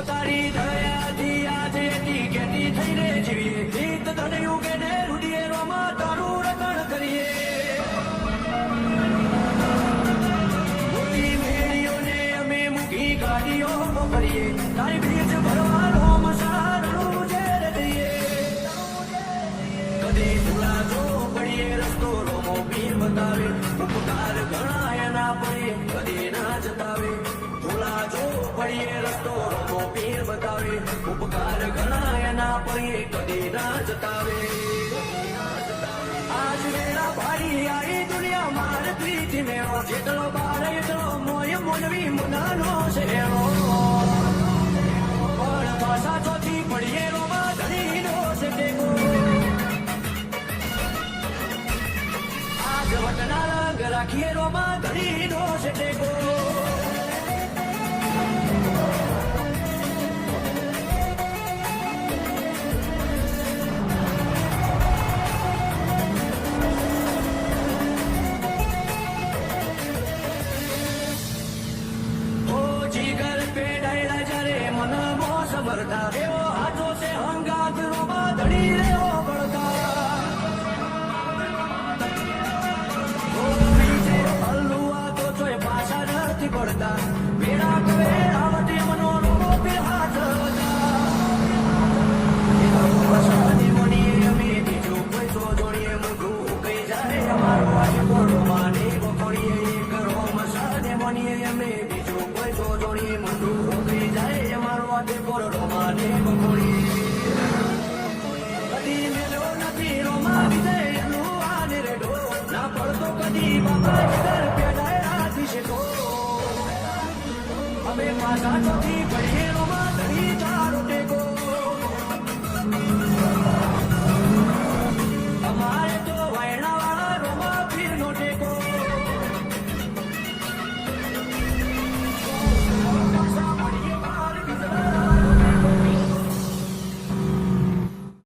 તારી દયાથી આજે એની કેટી થઈને જીવીએ ગીત તને ઉગે ને રૂડીએ રોમાં તારું રટણ કરીએ મોટી મેળીઓને અમે મૂકી ગાડીઓ કરીએ તારી બીજ ભરવાનો મસારું ઝેર દઈએ કદી ભૂલા જો પડીએ રસ્તો રોમો પીર બતાવે ઉપકાર ઘણા એના પડે કદી ના જતાવે ભૂલા જો પડીએ રસ્તો રોમો પીર બતાવે ઉપકાર ઘણા એના પડે કદી ના જતાવે આજ વેળા ભારી આવી દુનિયા માર પ્રીતિ મેળો જેટલો બાર એટલો મોય મોનવી મુનાનો શેરો પણ ભાષા ચોથી પડીએ રોમા ધણીનો છે ટેકો આજ વટના રંગ રાખીએ રોમા ધણીનો છે ટેકો એવો હાથો છે હંગાત રોમા ધડી રેવો બળતા હલ્લુઆ તો ચોય પાછા નથી પડતા વેડા કવે આવતી મનો રોમો પે હાથ વસાની મણીએ અમે બીજું કોઈ તો જોડીએ મોઢું કઈ જાય અમારો આજે બોલો માને બપોડીએ એક રોમ સાને મણીએ અમે બીજું કોઈ તો જોડીએ મોઢું કઈ જાય અમારો આજે બોલો માને બપોડી કદી મેલો નથી રોમા વિજય એનું આને રેડો ના પડતો કદી બાપા જગર પેડાય આથી છે તો અમે પાછા ચોથી પડીએ